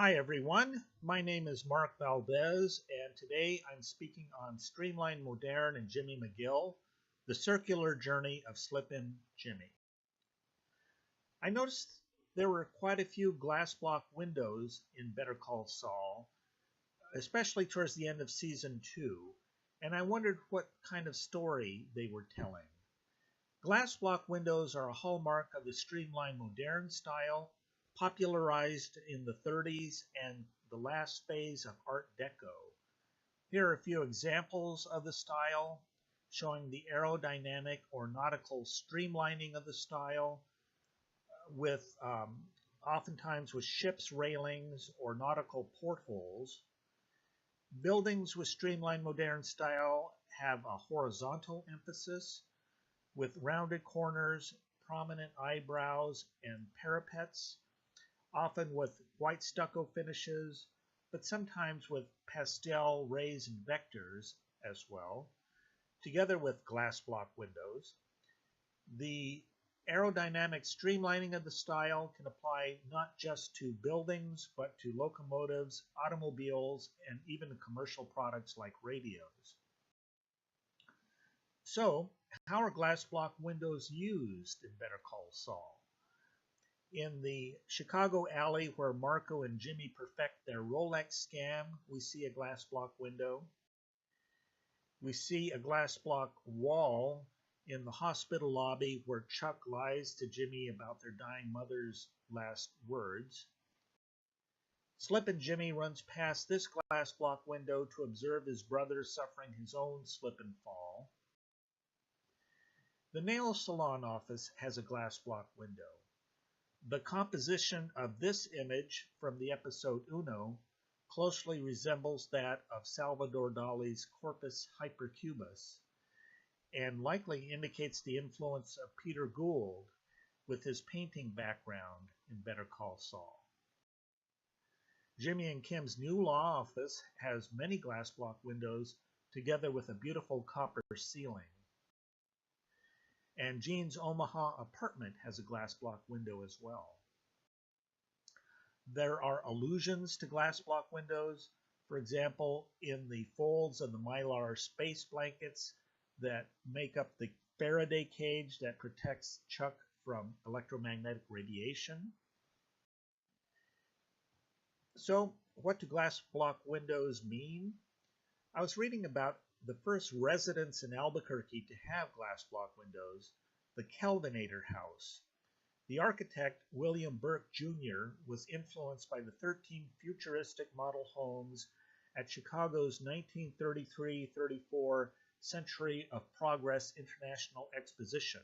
Hi everyone, my name is Mark Valdez, and today I'm speaking on Streamline Moderne and Jimmy McGill, The Circular Journey of Slip-In Jimmy. I noticed there were quite a few glass block windows in Better Call Saul, especially towards the end of Season 2, and I wondered what kind of story they were telling. Glass block windows are a hallmark of the Streamline Moderne style, popularized in the 30s and the last phase of Art Deco. Here are a few examples of the style, showing the aerodynamic or nautical streamlining of the style, with oftentimes with ships' railings or nautical portholes. Buildings with Streamline Moderne style have a horizontal emphasis, with rounded corners, prominent eyebrows, and parapets, often with white stucco finishes, but sometimes with pastel rays and vectors as well, together with glass block windows. The aerodynamic streamlining of the style can apply not just to buildings, but to locomotives, automobiles, and even commercial products like radios. So, how are glass block windows used in Better Call Saul? In the Chicago alley where Marco and Jimmy perfect their Rolex scam, we see a glass block window. We see a glass block wall in the hospital lobby where Chuck lies to Jimmy about their dying mother's last words. Slip-In Jimmy runs past this glass block window to observe his brother suffering his own slip and fall. The nail salon office has a glass block window. The composition of this image from the episode Uno closely resembles that of Salvador Dali's Corpus Hypercubus, and likely indicates the influence of Peter Gould with his painting background in Better Call Saul. Jimmy and Kim's new law office has many glass block windows together with a beautiful copper ceiling. And Gene's Omaha apartment has a glass block window as well. There are allusions to glass block windows, for example, in the folds of the Mylar space blankets that make up the Faraday cage that protects Chuck from electromagnetic radiation. So, what do glass block windows mean? I was reading about the first residence in Albuquerque to have glass block windows, the Kelvinator House. The architect, William Burke Jr., was influenced by the 13 futuristic model homes at Chicago's 1933-34 Century of Progress International Exposition.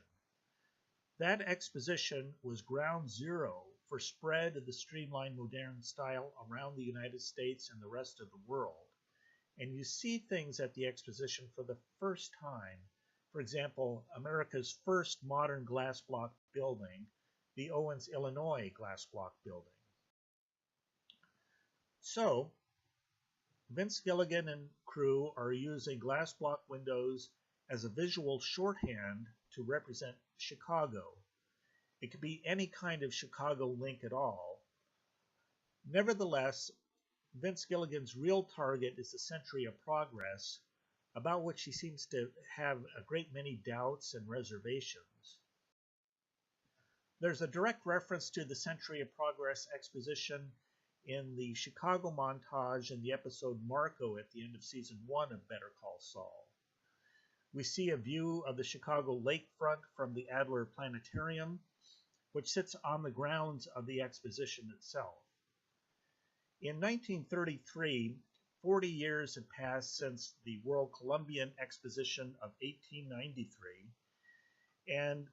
That exposition was ground zero for spread of the Streamline Moderne style around the United States and the rest of the world. And you see things at the exposition for the first time. For example, America's first modern glass block building, the Owens, Illinois glass block building. So, Vince Gilligan and crew are using glass block windows as a visual shorthand to represent Chicago. It could be any kind of Chicago link at all. Nevertheless, Vince Gilligan's real target is the Century of Progress, about which he seems to have a great many doubts and reservations. There's a direct reference to the Century of Progress exposition in the Chicago montage in the episode Marco at the end of Season 1 of Better Call Saul. We see a view of the Chicago lakefront from the Adler Planetarium, which sits on the grounds of the exposition itself. In 1933, 40 years had passed since the World Columbian Exposition of 1893, and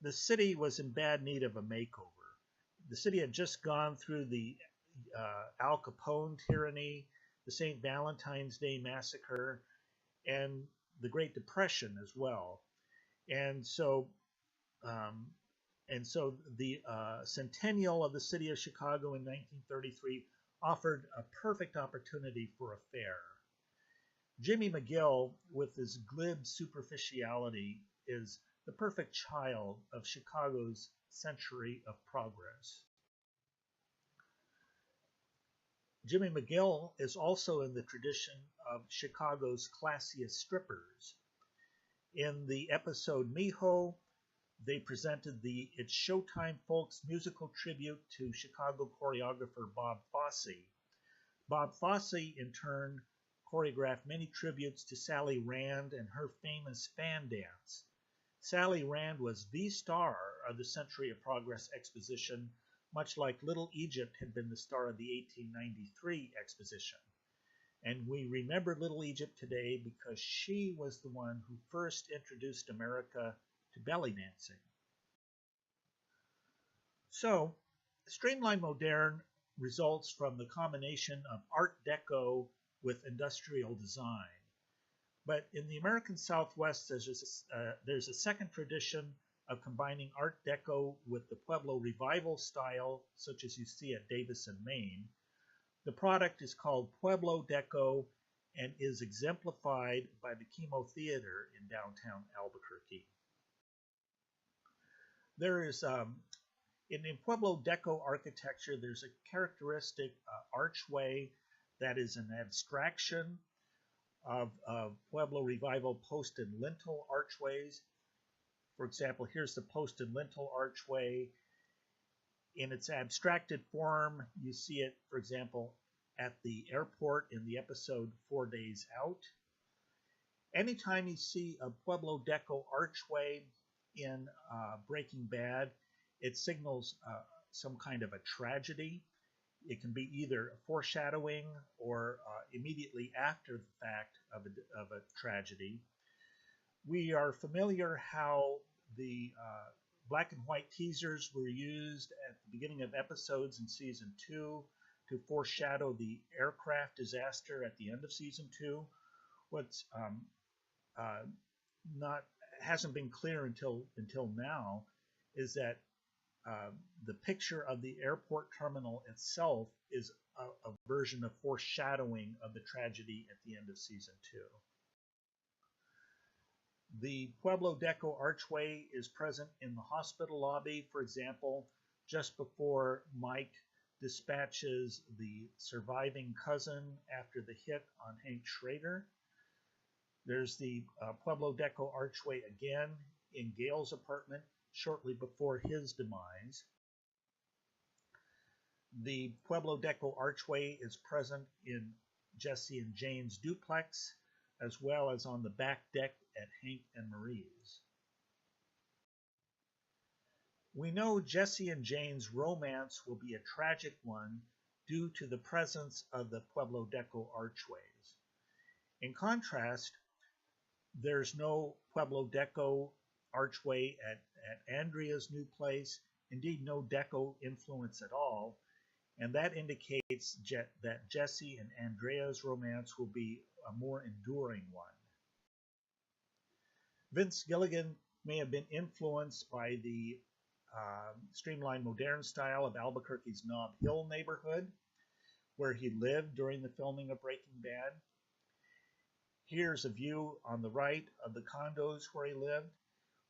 the city was in bad need of a makeover. The city had just gone through the Al Capone tyranny, the St. Valentine's Day massacre, and the Great Depression as well. And so the centennial of the city of Chicago in 1933 offered a perfect opportunity for a fair. Jimmy McGill, with his glib superficiality, is the perfect child of Chicago's Century of Progress. Jimmy McGill is also in the tradition of Chicago's classiest strippers. In the episode Miho, they presented the It's Showtime Folks musical tribute to Chicago choreographer Bob Fosse. Bob Fosse, in turn, choreographed many tributes to Sally Rand and her famous fan dance. Sally Rand was the star of the Century of Progress exposition, much like Little Egypt had been the star of the 1893 exposition. And we remember Little Egypt today because she was the one who first introduced America to belly dancing. So, Streamline Moderne results from the combination of Art Deco with industrial design. But in the American Southwest, there's a second tradition of combining Art Deco with the Pueblo Revival style, such as you see at Davison, Maine. The product is called Pueblo Deco and is exemplified by the Chemo Theater in downtown Albuquerque. There is, in Pueblo Deco architecture, there's a characteristic archway that is an abstraction of Pueblo Revival post and lintel archways. For example, here's the post and lintel archway. In its abstracted form, you see it, for example, at the airport in the episode 4 Days Out. Anytime you see a Pueblo Deco archway in Breaking Bad, it signals some kind of a tragedy. It can be either a foreshadowing or immediately after the fact of a tragedy. We are familiar how the black and white teasers were used at the beginning of episodes in Season 2 to foreshadow the aircraft disaster at the end of Season 2. What's hasn't been clear until now is that the picture of the airport terminal itself is a version of foreshadowing of the tragedy at the end of Season 2. The Pueblo Deco archway is present in the hospital lobby, for example, just before Mike dispatches the surviving cousin after the hit on Hank Schrader. There's the Pueblo Deco archway again in Gail's apartment shortly before his demise. The Pueblo Deco archway is present in Jesse and Jane's duplex, as well as on the back deck at Hank and Marie's. We know Jesse and Jane's romance will be a tragic one due to the presence of the Pueblo Deco archways. In contrast, there's no Pueblo Deco archway at Andrea's new place, indeed no Deco influence at all, and that indicates that Jesse and Andrea's romance will be a more enduring one. Vince Gilligan may have been influenced by the Streamline Moderne style of Albuquerque's Nob Hill neighborhood, where he lived during the filming of Breaking Bad. Here's a view on the right of the condos where he lived,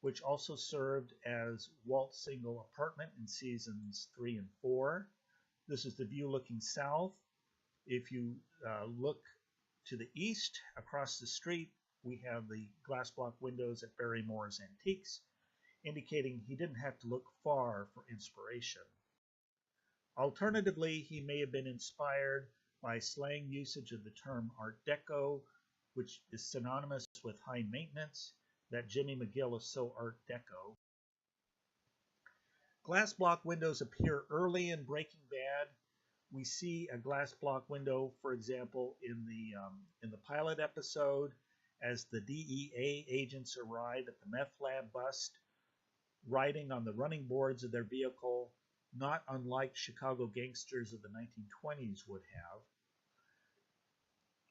which also served as Walt's single apartment in Seasons 3 and 4. This is the view looking south. If you look to the east, across the street, we have the glass block windows at Barrymore's Antiques, indicating he didn't have to look far for inspiration. Alternatively, he may have been inspired by slang usage of the term Art Deco, which is synonymous with high maintenance, that Jimmy McGill is so Art Deco. Glass block windows appear early in Breaking Bad. We see a glass block window, for example, in the pilot episode, as the DEA agents arrive at the meth lab bust, riding on the running boards of their vehicle, not unlike Chicago gangsters of the 1920s would have.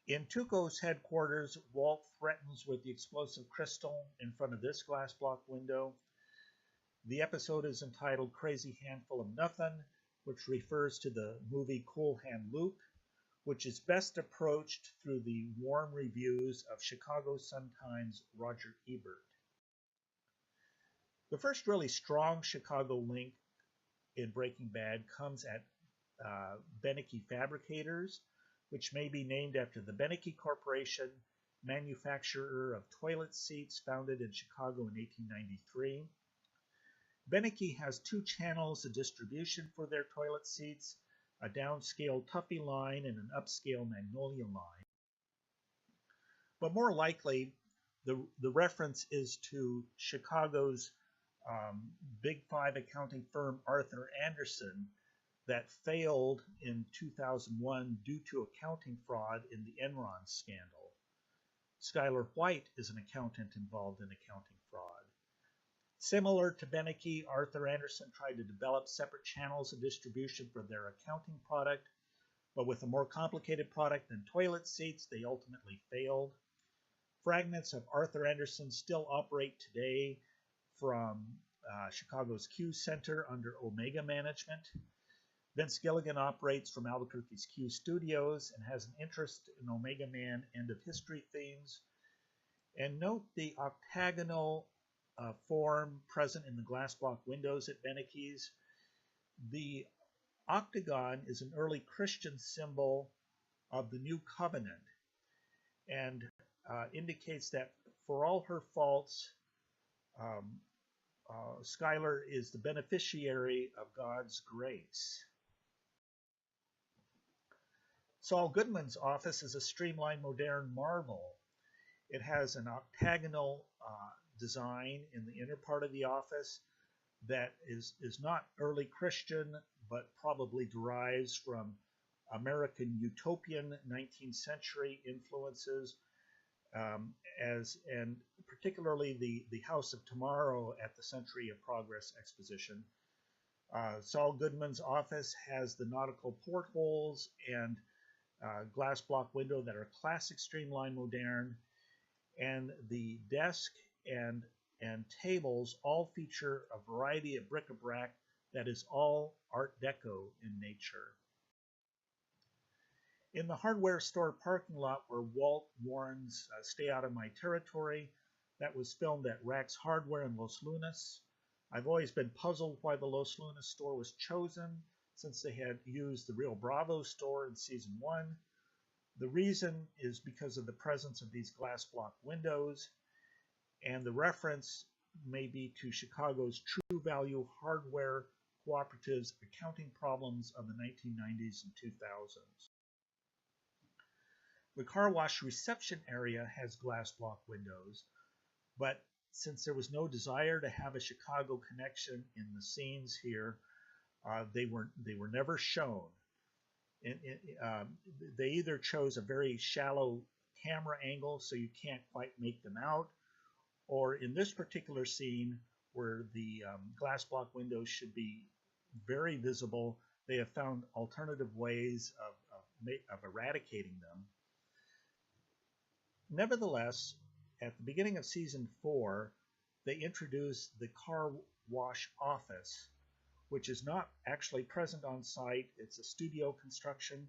In Tuco's headquarters, Walt threatens with the explosive crystal in front of this glass block window. The episode is entitled Crazy Handful of Nothing, which refers to the movie Cool Hand Luke, which is best approached through the warm reviews of Chicago Sun-Times' Roger Ebert. The first really strong Chicago link in Breaking Bad comes at Beneke Fabricators, which may be named after the Beneke Corporation, manufacturer of toilet seats, founded in Chicago in 1893. Beneke has two channels of distribution for their toilet seats, a downscale Tuffy line and an upscale Magnolia line. But more likely, the reference is to Chicago's Big Five accounting firm Arthur Andersen that failed in 2001 due to accounting fraud in the Enron scandal. Schuyler White is an accountant involved in accounting fraud. Similar to Beneke, Arthur Andersen tried to develop separate channels of distribution for their accounting product, but with a more complicated product than toilet seats, they ultimately failed. Fragments of Arthur Andersen still operate today from Chicago's Q Center under Omega Management. Vince Gilligan operates from Albuquerque's Q Studios and has an interest in Omega Man end of history themes. And note the octagonal form present in the glass block windows at Beneke's. The octagon is an early Christian symbol of the New Covenant and indicates that for all her faults, Schuyler is the beneficiary of God's grace. Saul Goodman's office is a streamlined modern marvel. It has an octagonal design in the inner part of the office that is not early Christian, but probably derives from American utopian 19th century influences, and particularly the House of Tomorrow at the Century of Progress exposition. Saul Goodman's office has the nautical portholes and glass block window that are classic streamline modern, and the desk and tables all feature a variety of bric-a-brac that is all Art Deco in nature. In the hardware store parking lot where Walt warns, "Stay out of my territory," that was filmed at Rack's Hardware in Los Lunas. I've always been puzzled why the Los Lunas store was chosen, since they had used the Rio Bravo store in season 1. The reason is because of the presence of these glass block windows, and the reference may be to Chicago's True Value Hardware Cooperative's accounting problems of the 1990s and 2000s. The car wash reception area has glass block windows, but since there was no desire to have a Chicago connection in the scenes here, they were never shown. They either chose a very shallow camera angle so you can't quite make them out, or in this particular scene where the glass block windows should be very visible, they have found alternative ways of eradicating them. Nevertheless, at the beginning of season 4, they introduced the car wash office, which is not actually present on site. It's a studio construction.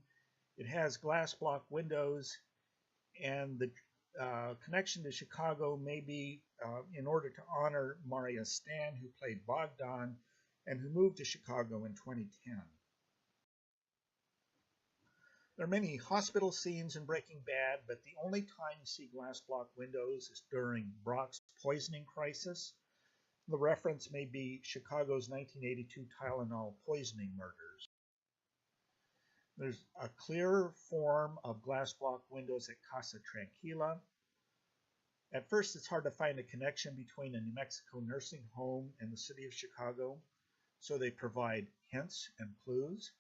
It has glass block windows, and the connection to Chicago may be in order to honor Maria Stan, who played Bogdan and who moved to Chicago in 2010. There are many hospital scenes in Breaking Bad, but the only time you see glass block windows is during Brock's poisoning crisis. The reference may be Chicago's 1982 Tylenol poisoning murders. There's a clearer form of glass block windows at Casa Tranquila. At first, it's hard to find a connection between a New Mexico nursing home and the city of Chicago, so they provide hints and clues.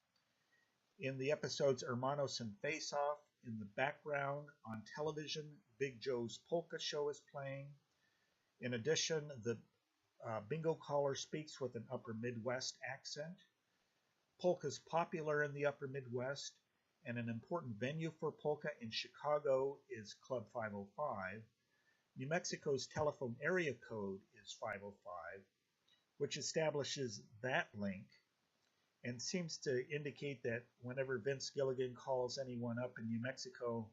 In the episodes Hermanos and Face Off, in the background on television, Big Joe's Polka Show is playing. In addition, the bingo caller speaks with an Upper Midwest accent. Polka is popular in the Upper Midwest, and an important venue for polka in Chicago is Club 505. New Mexico's telephone area code is 505, which establishes that link and seems to indicate that whenever Vince Gilligan calls anyone up in New Mexico,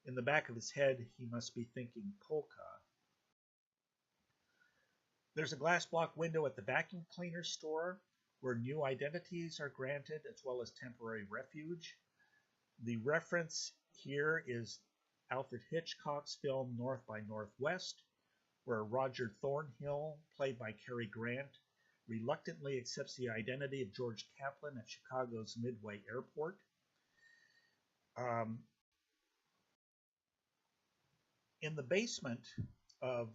in the back of his head, he must be thinking polka. There's a glass block window at the vacuum cleaner store, where new identities are granted as well as temporary refuge. The reference here is Alfred Hitchcock's film North by Northwest, where Roger Thornhill, played by Cary Grant, reluctantly accepts the identity of George Kaplan at Chicago's Midway Airport. In the basement of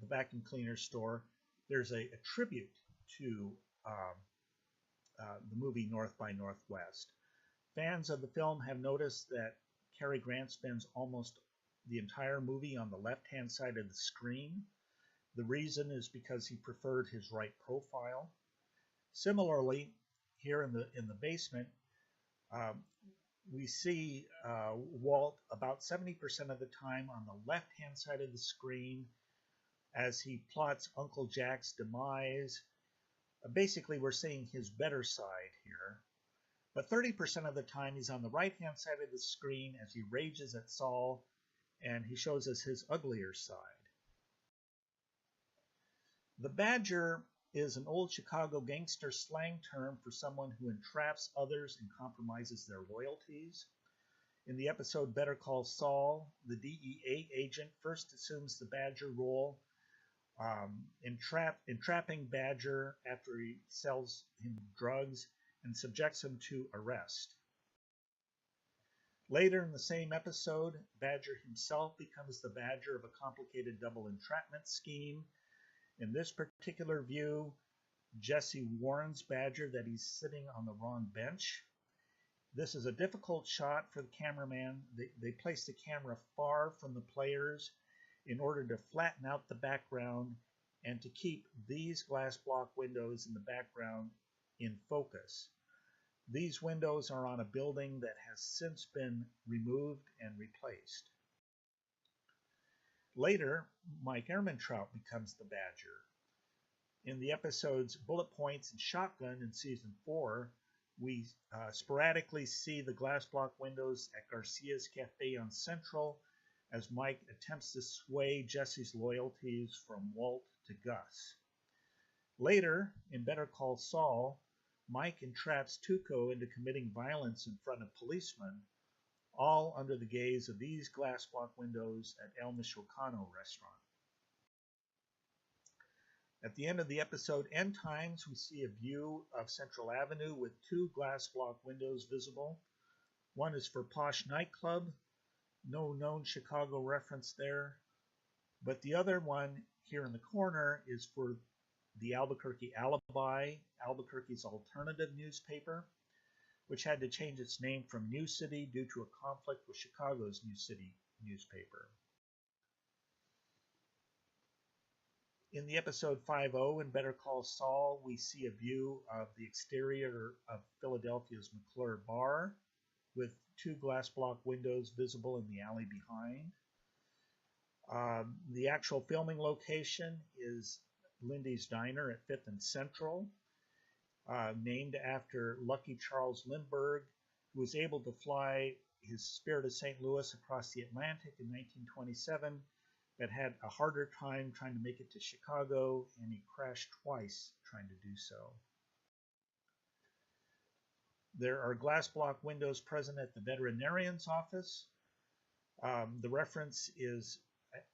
the vacuum cleaner store, there's a tribute to the movie North by Northwest. Fans of the film have noticed that Cary Grant spends almost the entire movie on the left-hand side of the screen. The reason is because he preferred his right profile. Similarly, here in the basement, we see Walt about 70% of the time on the left-hand side of the screen as he plots Uncle Jack's demise. Basically, we're seeing his better side here. But 30% of the time he's on the right-hand side of the screen as he rages at Saul, and he shows us his uglier side. The Badger is an old Chicago gangster slang term for someone who entraps others and compromises their loyalties. In the episode Better Call Saul, the DEA agent first assumes the Badger role, entrapping Badger after he sells him drugs and subjects him to arrest. Later in the same episode, Badger himself becomes the Badger of a complicated double entrapment scheme. In this particular view, Jesse warns Badger that he's sitting on the wrong bench. This is a difficult shot for the cameraman. They place the camera far from the players in order to flatten out the background and to keep these glass block windows in the background in focus. These windows are on a building that has since been removed and replaced. Later, Mike Ehrmantraut becomes the Badger. In the episodes Bullet Points and Shotgun in Season 4, we sporadically see the glass block windows at Garcia's Cafe on Central as Mike attempts to sway Jesse's loyalties from Walt to Gus. Later, in Better Call Saul, Mike entraps Tuco into committing violence in front of policemen, all under the gaze of these glass block windows at El Michoacano restaurant. At the end of the episode End Times, we see a view of Central Avenue with two glass block windows visible. One is for Posh Nightclub, no known Chicago reference there, but the other one here in the corner is for the Albuquerque Alibi, Albuquerque's alternative newspaper, which had to change its name from New City due to a conflict with Chicago's New City newspaper. In the episode 5-0 in Better Call Saul, we see a view of the exterior of Philadelphia's McClure Bar with two glass block windows visible in the alley behind. The actual filming location is Lindy's Diner at 5th and Central, named after Lucky Charles Lindbergh, who was able to fly his Spirit of St. Louis across the Atlantic in 1927, but had a harder time trying to make it to Chicago, and he crashed twice trying to do so. There are glass block windows present at the veterinarian's office. The reference is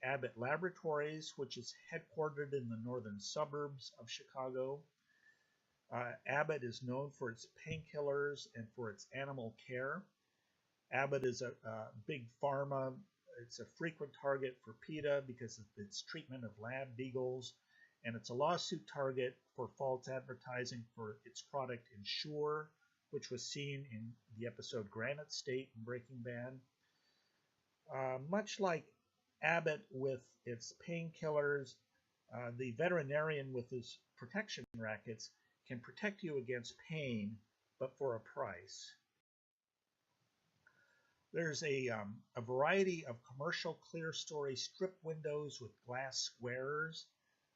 Abbott Laboratories, which is headquartered in the northern suburbs of Chicago. Abbott is known for its painkillers and for its animal care. Abbott is a big pharma. It's a frequent target for PETA because of its treatment of lab beagles, and it's a lawsuit target for false advertising for its product Ensure, which was seen in the episode Granite State in Breaking Bad. Much like Abbott with its painkillers, the veterinarian with his protection rackets can protect you against pain, but for a price. There's a variety of commercial clerestory strip windows with glass squares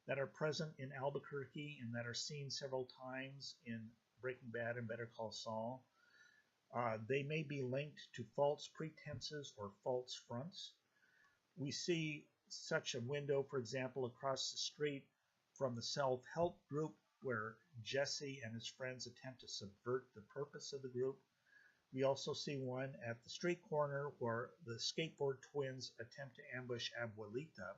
that are present in Albuquerque and that are seen several times in Breaking Bad and Better Call Saul. They may be linked to false pretenses or false fronts. We see such a window, for example, across the street from the self-help group where Jesse and his friends attempt to subvert the purpose of the group. We also see one at the street corner where the skateboard twins attempt to ambush Abuelita.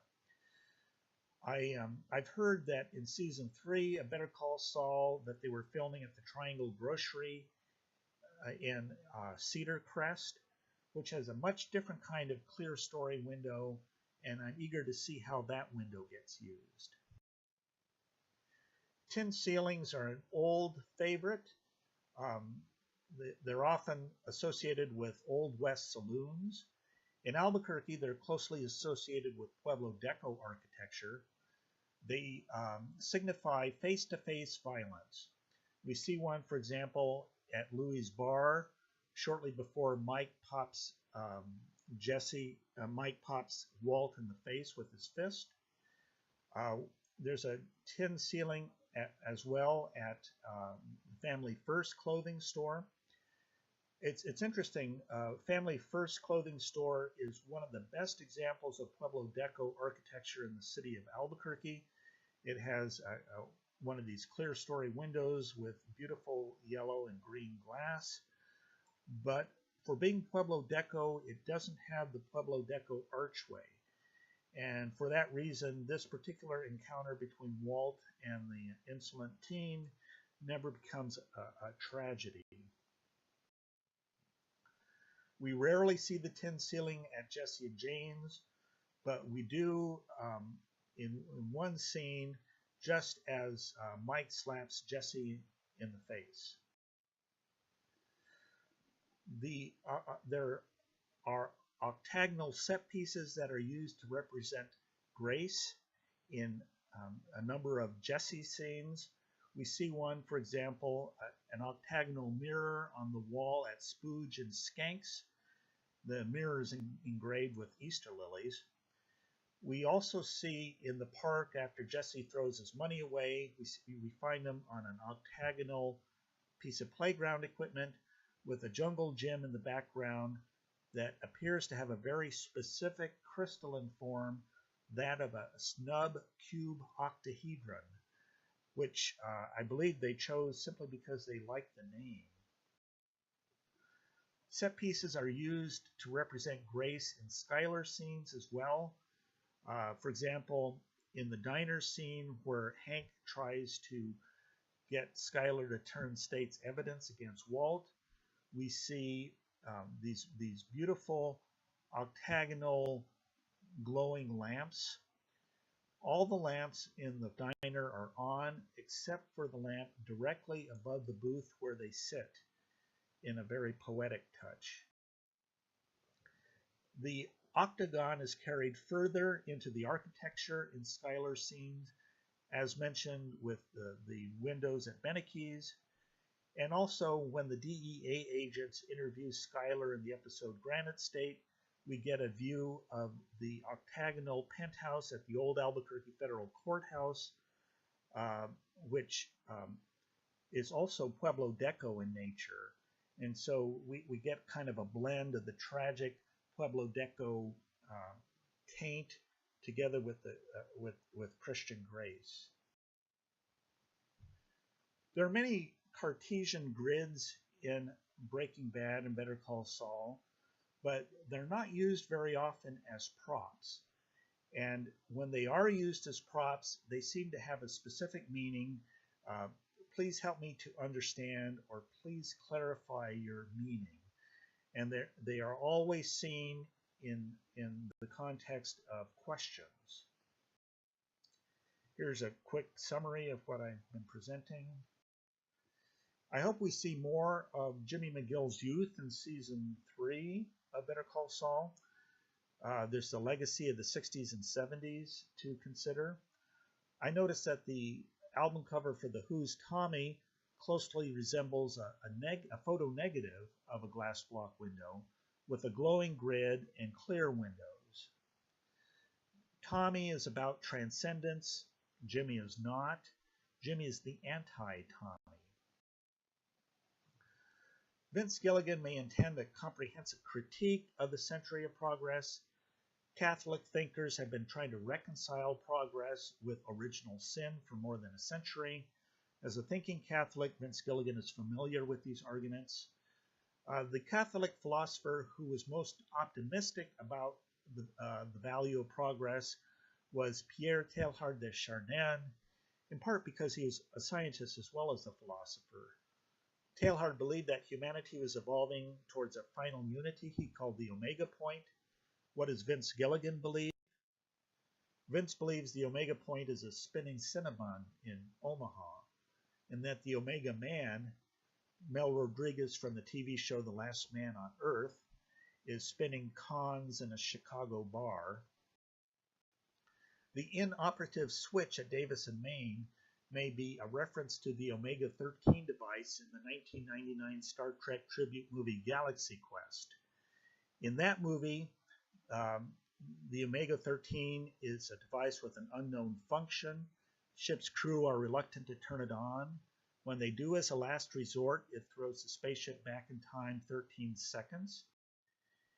I've heard that in season 3 of Better Call Saul that they were filming at the Triangle Grocery in Cedar Crest, which has a much different kind of clerestory window, and I'm eager to see how that window gets used. Tin ceilings are an old favorite. They're often associated with Old West saloons. In Albuquerque, they're closely associated with Pueblo Deco architecture. They signify face-to-face violence. We see one, for example, at Louis' bar shortly before Mike pops Mike pops Walt in the face with his fist. There's a tin ceiling as well at Family First clothing store. It's interesting. Family First clothing store is one of the best examples of Pueblo Deco architecture in the city of Albuquerque. It has one of these clerestory windows with beautiful yellow and green glass. But for being Pueblo Deco, it doesn't have the Pueblo Deco archway. And for that reason, this particular encounter between Walt and the insolent teen never becomes a tragedy. We rarely see the tin ceiling at Jesse and Jane's, but we do in one scene just as Mike slaps Jesse in the face. There are octagonal set pieces that are used to represent grace in a number of Jesse scenes. We see one, for example, an octagonal mirror on the wall at Spooge and Skanks. The mirror is engraved with Easter lilies. We also see in the park, after Jesse throws his money away, we find him on an octagonal piece of playground equipment with a jungle gym in the background that appears to have a very specific crystalline form, that of a snub cube octahedron, which I believe they chose simply because they liked the name. Set pieces are used to represent grace in Skylar scenes as well. For example, in the diner scene where Hank tries to get Skylar to turn state's evidence against Walt, we see these beautiful octagonal glowing lamps. All the lamps in the diner are on except for the lamp directly above the booth where they sit, in a very poetic touch. The octagon is carried further into the architecture in Skylar's scenes, as mentioned with the windows at Beneke's, and also when the DEA agents interview Skylar in the episode Granite State, we get a view of the octagonal penthouse at the old Albuquerque Federal Courthouse, which is also Pueblo Deco in nature. And so we get kind of a blend of the tragic Pueblo Deco taint together with Christian grace. There are many Cartesian grids in Breaking Bad and Better Call Saul, but they're not used very often as props. And when they are used as props, they seem to have a specific meaning. Please help me to understand, or please clarify your meaning. And they are always seen in the context of questions. Here's a quick summary of what I've been presenting. I hope we see more of Jimmy McGill's youth in season 3 of Better Call Saul. There's the legacy of the 60s and 70s to consider. I noticed that the album cover for The Who's Tommy closely resembles a photo negative of a glass block window with a glowing grid and clear windows. Tommy is about transcendence. Jimmy is not. Jimmy is the anti-Tommy. Vince Gilligan may intend a comprehensive critique of the century of progress. Catholic thinkers have been trying to reconcile progress with original sin for more than a century. As a thinking Catholic, Vince Gilligan is familiar with these arguments. The Catholic philosopher who was most optimistic about the value of progress was Pierre Teilhard de Chardin, in part because he was a scientist as well as a philosopher. Teilhard believed that humanity was evolving towards a final unity he called the omega point. What does Vince Gilligan believe? Vince believes the omega point is a spinning Cinnabon in Omaha, and that the omega man, Mel Rodriguez from the TV show The Last Man on Earth, is spinning cons in a Chicago bar. The inoperative switch at Davis and Maine may be a reference to the Omega-13 device in the 1999 Star Trek tribute movie Galaxy Quest. In that movie, the Omega-13 is a device with an unknown function. Ship's crew are reluctant to turn it on. When they do as a last resort, it throws the spaceship back in time 13 seconds.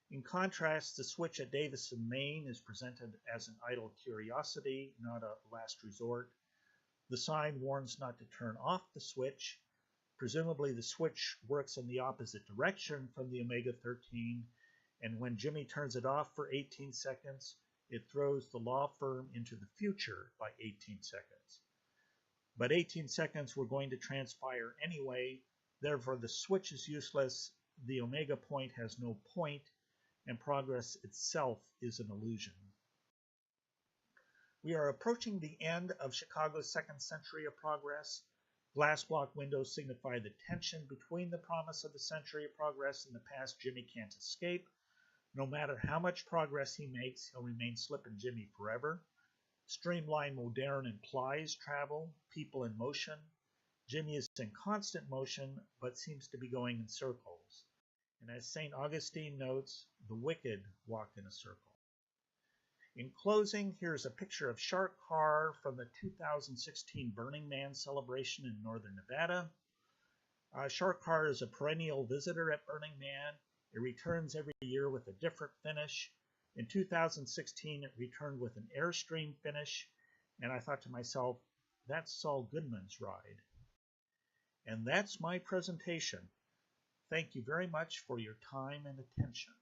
In contrast, the switch at Davis and Maine is presented as an idle curiosity, not a last resort. The sign warns not to turn off the switch. Presumably the switch works in the opposite direction from the Omega-13, and when Jimmy turns it off for 18 seconds, it throws the law firm into the future by 18 seconds. But 18 seconds were going to transpire anyway, therefore the switch is useless, the omega point has no point, and progress itself is an illusion. We are approaching the end of Chicago's second century of progress. Glass block windows signify the tension between the promise of the century of progress and the past Jimmy can't escape. No matter how much progress he makes, he'll remain Slippin' Jimmy forever. Streamline Moderne implies travel, people in motion. Jimmy is in constant motion, but seems to be going in circles. And as St. Augustine notes, the wicked walk in a circle. In closing, here's a picture of Shark Carr from the 2016 Burning Man celebration in northern Nevada. Shark Carr is a perennial visitor at Burning Man. It returns every year with a different finish. In 2016, it returned with an Airstream finish, and I thought to myself, that's Saul Goodman's ride. And that's my presentation. Thank you very much for your time and attention.